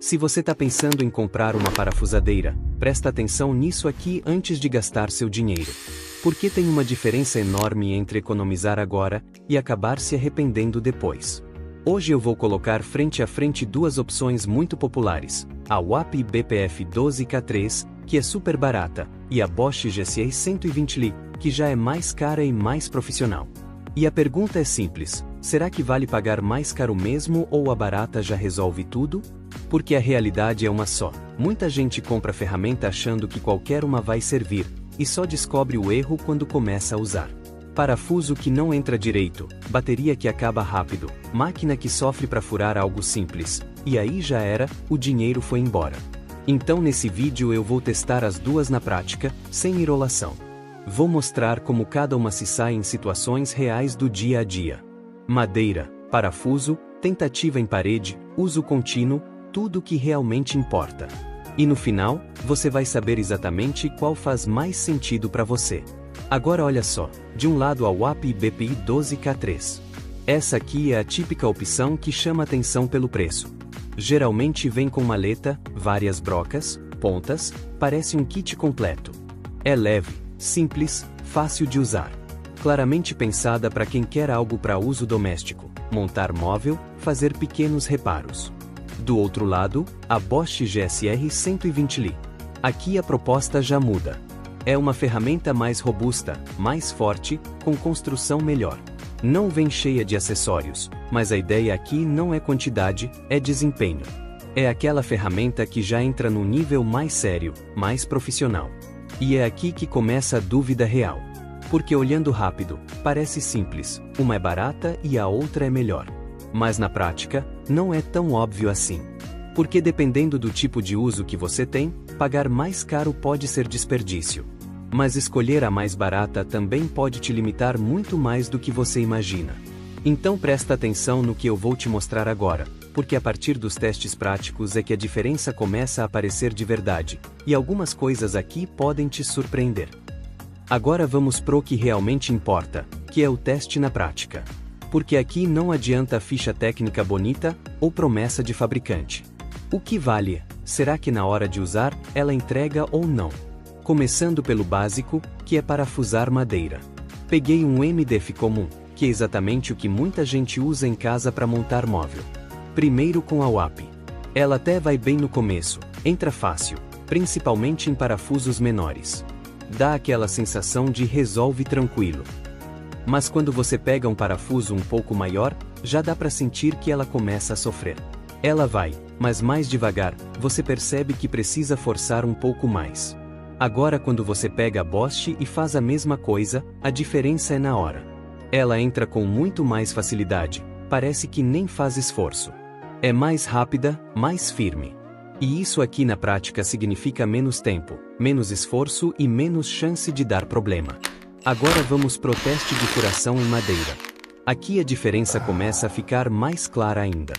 Se você está pensando em comprar uma parafusadeira, presta atenção nisso aqui antes de gastar seu dinheiro. Porque tem uma diferença enorme entre economizar agora e acabar se arrependendo depois. Hoje eu vou colocar frente a frente duas opções muito populares, a WAP BPF 12K3, que é super barata, e a Bosch GSR 120Li, que já é mais cara e mais profissional. E a pergunta é simples, será que vale pagar mais caro mesmo ou a barata já resolve tudo? Porque a realidade é uma só, muita gente compra ferramenta achando que qualquer uma vai servir, e só descobre o erro quando começa a usar. Parafuso que não entra direito, bateria que acaba rápido, máquina que sofre para furar algo simples, e aí já era, o dinheiro foi embora. Então nesse vídeo eu vou testar as duas na prática, sem enrolação. Vou mostrar como cada uma se sai em situações reais do dia a dia. Madeira, parafuso, tentativa em parede, uso contínuo, tudo o que realmente importa. E no final, você vai saber exatamente qual faz mais sentido para você. Agora olha só, de um lado a WAP BPI 12K3. Essa aqui é a típica opção que chama atenção pelo preço. Geralmente vem com maleta, várias brocas, pontas, parece um kit completo. É leve, simples, fácil de usar. Claramente pensada para quem quer algo para uso doméstico, montar móvel, fazer pequenos reparos. Do outro lado, a Bosch GSR 120Li. Aqui a proposta já muda. É uma ferramenta mais robusta, mais forte, com construção melhor. Não vem cheia de acessórios, mas a ideia aqui não é quantidade, é desempenho. É aquela ferramenta que já entra num nível mais sério, mais profissional. E é aqui que começa a dúvida real. Porque olhando rápido, parece simples, uma é barata e a outra é melhor. Mas na prática, não é tão óbvio assim. Porque dependendo do tipo de uso que você tem, pagar mais caro pode ser desperdício. Mas escolher a mais barata também pode te limitar muito mais do que você imagina. Então presta atenção no que eu vou te mostrar agora, porque a partir dos testes práticos é que a diferença começa a aparecer de verdade, e algumas coisas aqui podem te surpreender. Agora vamos pro que realmente importa, que é o teste na prática. Porque aqui não adianta a ficha técnica bonita ou promessa de fabricante. O que vale? Será que na hora de usar, ela entrega ou não? Começando pelo básico, que é parafusar madeira. Peguei um MDF comum, que é exatamente o que muita gente usa em casa para montar móvel. Primeiro com a WAP. Ela até vai bem no começo, entra fácil, principalmente em parafusos menores. Dá aquela sensação de resolve tranquilo. Mas quando você pega um parafuso um pouco maior, já dá para sentir que ela começa a sofrer. Ela vai, mas mais devagar, você percebe que precisa forçar um pouco mais. Agora quando você pega a Bosch e faz a mesma coisa, a diferença é na hora. Ela entra com muito mais facilidade, parece que nem faz esforço. É mais rápida, mais firme. E isso aqui na prática significa menos tempo, menos esforço e menos chance de dar problema. Agora vamos pro teste de furação em madeira. Aqui a diferença começa a ficar mais clara ainda.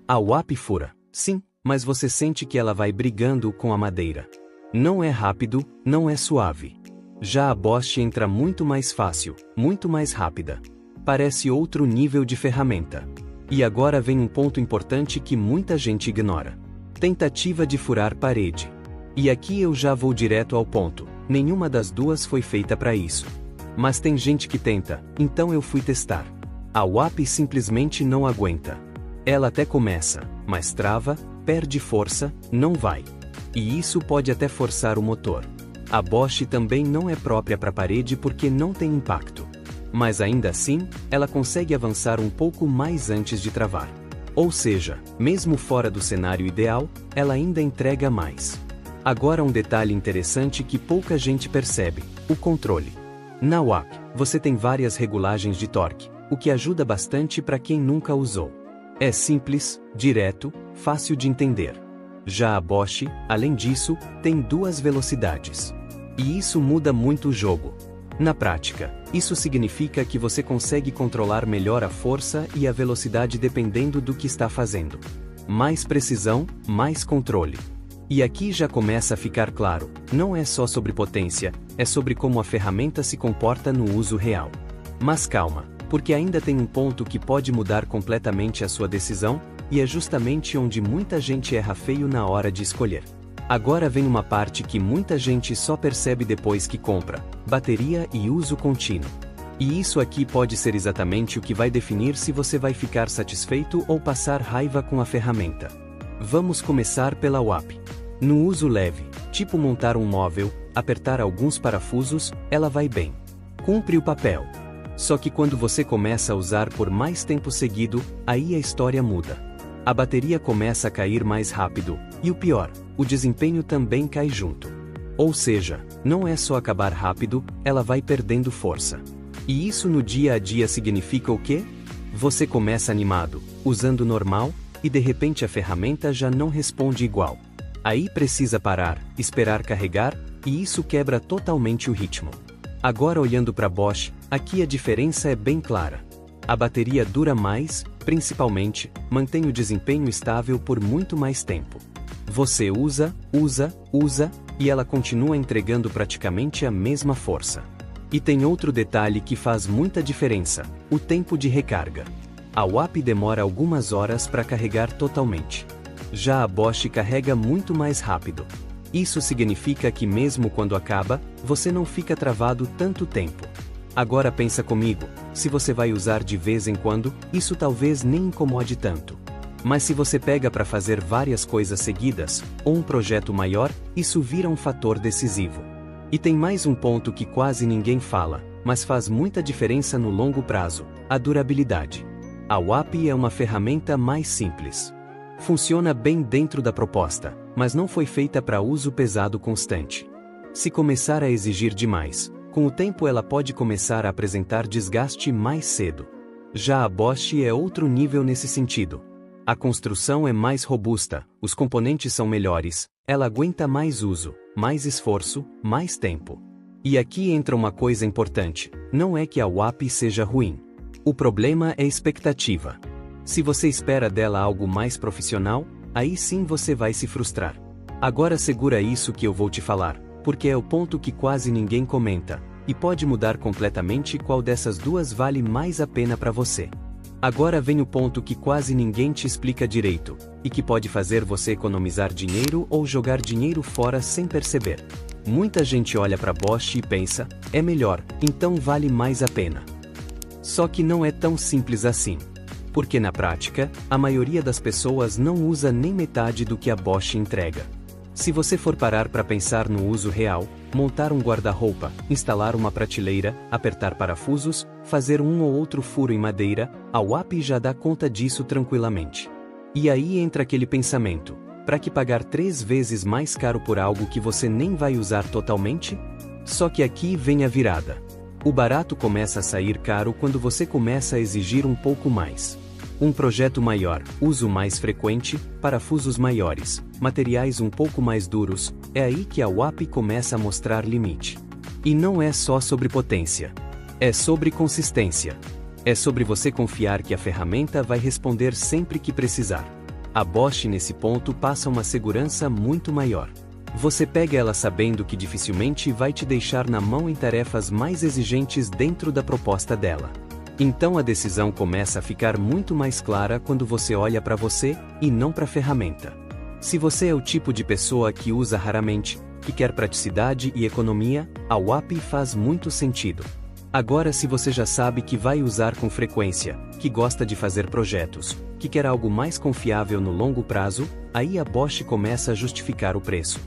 A WAP fura, sim, mas você sente que ela vai brigando com a madeira. Não é rápido, não é suave. Já a Bosch entra muito mais fácil, muito mais rápida. Parece outro nível de ferramenta. E agora vem um ponto importante que muita gente ignora. Tentativa de furar parede. E aqui eu já vou direto ao ponto, nenhuma das duas foi feita para isso. Mas tem gente que tenta, então eu fui testar. A WAP simplesmente não aguenta. Ela até começa, mas trava, perde força, não vai. E isso pode até forçar o motor. A Bosch também não é própria para parede porque não tem impacto. Mas ainda assim, ela consegue avançar um pouco mais antes de travar. Ou seja, mesmo fora do cenário ideal, ela ainda entrega mais. Agora um detalhe interessante que pouca gente percebe, o controle. Na WAP, você tem várias regulagens de torque, o que ajuda bastante para quem nunca usou. É simples, direto, fácil de entender. Já a Bosch, além disso, tem duas velocidades. E isso muda muito o jogo. Na prática, isso significa que você consegue controlar melhor a força e a velocidade dependendo do que está fazendo. Mais precisão, mais controle. E aqui já começa a ficar claro, não é só sobre potência, é sobre como a ferramenta se comporta no uso real. Mas calma, porque ainda tem um ponto que pode mudar completamente a sua decisão, e é justamente onde muita gente erra feio na hora de escolher. Agora vem uma parte que muita gente só percebe depois que compra: bateria e uso contínuo. E isso aqui pode ser exatamente o que vai definir se você vai ficar satisfeito ou passar raiva com a ferramenta. Vamos começar pela UAP. No uso leve, tipo montar um móvel, apertar alguns parafusos, ela vai bem. Cumpre o papel. Só que quando você começa a usar por mais tempo seguido, aí a história muda. A bateria começa a cair mais rápido, e o pior, o desempenho também cai junto. Ou seja, não é só acabar rápido, ela vai perdendo força. E isso no dia a dia significa o quê? Você começa animado, usando normal, e de repente a ferramenta já não responde igual. Aí precisa parar, esperar carregar, e isso quebra totalmente o ritmo. Agora olhando para Bosch, aqui a diferença é bem clara. A bateria dura mais, principalmente, mantém o desempenho estável por muito mais tempo. Você usa, e ela continua entregando praticamente a mesma força. E tem outro detalhe que faz muita diferença: o tempo de recarga. A UAP demora algumas horas para carregar totalmente. Já a Bosch carrega muito mais rápido. Isso significa que mesmo quando acaba, você não fica travado tanto tempo. Agora pensa comigo, se você vai usar de vez em quando, isso talvez nem incomode tanto. Mas se você pega para fazer várias coisas seguidas, ou um projeto maior, isso vira um fator decisivo. E tem mais um ponto que quase ninguém fala, mas faz muita diferença no longo prazo: a durabilidade. A UAP é uma ferramenta mais simples. Funciona bem dentro da proposta, mas não foi feita para uso pesado constante. Se começar a exigir demais, com o tempo ela pode começar a apresentar desgaste mais cedo. Já a Bosch é outro nível nesse sentido. A construção é mais robusta, os componentes são melhores, ela aguenta mais uso, mais esforço, mais tempo. E aqui entra uma coisa importante: não é que a UAP seja ruim. O problema é expectativa. Se você espera dela algo mais profissional, aí sim você vai se frustrar. Agora segura isso que eu vou te falar, porque é o ponto que quase ninguém comenta, e pode mudar completamente qual dessas duas vale mais a pena para você. Agora vem o ponto que quase ninguém te explica direito, e que pode fazer você economizar dinheiro ou jogar dinheiro fora sem perceber. Muita gente olha para Bosch e pensa: é melhor, então vale mais a pena. Só que não é tão simples assim. Porque na prática, a maioria das pessoas não usa nem metade do que a Bosch entrega. Se você for parar para pensar no uso real, montar um guarda-roupa, instalar uma prateleira, apertar parafusos, fazer um ou outro furo em madeira, a UAP já dá conta disso tranquilamente. E aí entra aquele pensamento: para que pagar 3 vezes mais caro por algo que você nem vai usar totalmente? Só que aqui vem a virada. O barato começa a sair caro quando você começa a exigir um pouco mais. Um projeto maior, uso mais frequente, parafusos maiores, materiais um pouco mais duros, é aí que a UAP começa a mostrar limite. E não é só sobre potência. É sobre consistência. É sobre você confiar que a ferramenta vai responder sempre que precisar. A Bosch nesse ponto passa uma segurança muito maior. Você pega ela sabendo que dificilmente vai te deixar na mão em tarefas mais exigentes dentro da proposta dela. Então a decisão começa a ficar muito mais clara quando você olha para você, e não para a ferramenta. Se você é o tipo de pessoa que usa raramente, que quer praticidade e economia, a UAP faz muito sentido. Agora se você já sabe que vai usar com frequência, que gosta de fazer projetos, que quer algo mais confiável no longo prazo, aí a Bosch começa a justificar o preço.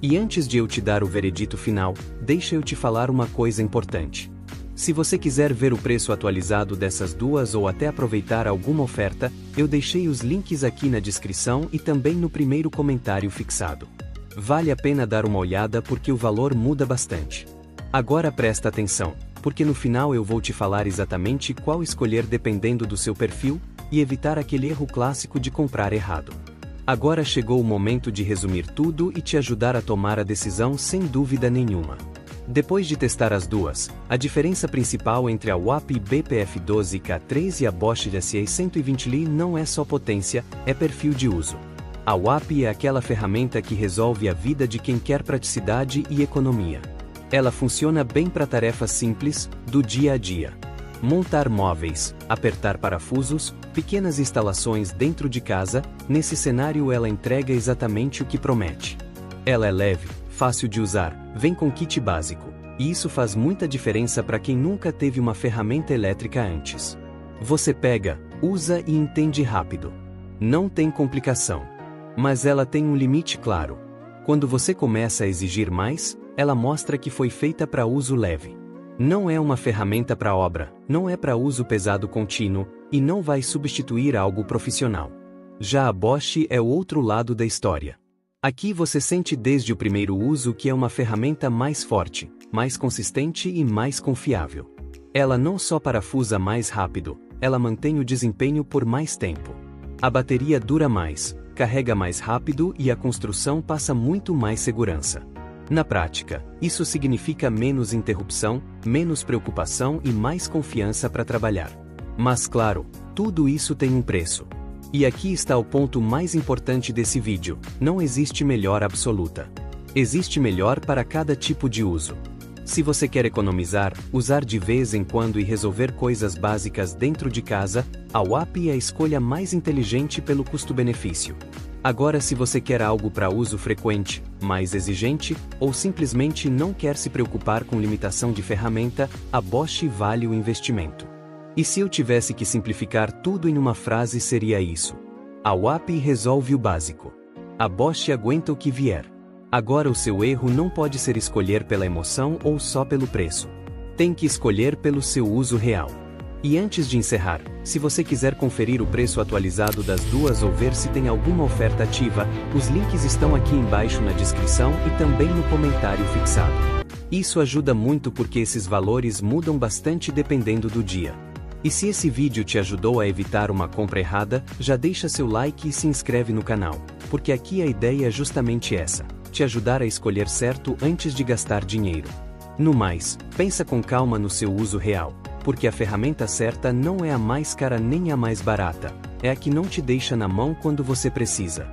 E antes de eu te dar o veredito final, deixa eu te falar uma coisa importante. Se você quiser ver o preço atualizado dessas duas ou até aproveitar alguma oferta, eu deixei os links aqui na descrição e também no primeiro comentário fixado. Vale a pena dar uma olhada porque o valor muda bastante. Agora presta atenção, porque no final eu vou te falar exatamente qual escolher dependendo do seu perfil, e evitar aquele erro clássico de comprar errado. Agora chegou o momento de resumir tudo e te ajudar a tomar a decisão sem dúvida nenhuma. Depois de testar as duas, a diferença principal entre a UAP BPF12K3 e a Bosch SA120Li não é só potência, é perfil de uso. A UAP é aquela ferramenta que resolve a vida de quem quer praticidade e economia. Ela funciona bem para tarefas simples, do dia a dia. Montar móveis, apertar parafusos, pequenas instalações dentro de casa, nesse cenário ela entrega exatamente o que promete. Ela é leve, fácil de usar, vem com kit básico, e isso faz muita diferença para quem nunca teve uma ferramenta elétrica antes. Você pega, usa e entende rápido. Não tem complicação. Mas ela tem um limite claro. Quando você começa a exigir mais, ela mostra que foi feita para uso leve. Não é uma ferramenta para obra, não é para uso pesado contínuo, e não vai substituir algo profissional. Já a Bosch é o outro lado da história. Aqui você sente desde o primeiro uso que é uma ferramenta mais forte, mais consistente e mais confiável. Ela não só parafusa mais rápido, ela mantém o desempenho por mais tempo. A bateria dura mais, carrega mais rápido e a construção passa muito mais segurança. Na prática, isso significa menos interrupção, menos preocupação e mais confiança para trabalhar. Mas claro, tudo isso tem um preço. E aqui está o ponto mais importante desse vídeo: não existe melhor absoluta. Existe melhor para cada tipo de uso. Se você quer economizar, usar de vez em quando e resolver coisas básicas dentro de casa, a WAP é a escolha mais inteligente pelo custo-benefício. Agora, se você quer algo para uso frequente, mais exigente, ou simplesmente não quer se preocupar com limitação de ferramenta, a Bosch vale o investimento. E se eu tivesse que simplificar tudo em uma frase, seria isso: a WAP resolve o básico. A Bosch aguenta o que vier. Agora o seu erro não pode ser escolher pela emoção ou só pelo preço. Tem que escolher pelo seu uso real. E antes de encerrar, se você quiser conferir o preço atualizado das duas ou ver se tem alguma oferta ativa, os links estão aqui embaixo na descrição e também no comentário fixado. Isso ajuda muito porque esses valores mudam bastante dependendo do dia. E se esse vídeo te ajudou a evitar uma compra errada, já deixa seu like e se inscreve no canal, porque aqui a ideia é justamente essa: te ajudar a escolher certo antes de gastar dinheiro. No mais, pensa com calma no seu uso real, porque a ferramenta certa não é a mais cara nem a mais barata, é a que não te deixa na mão quando você precisa.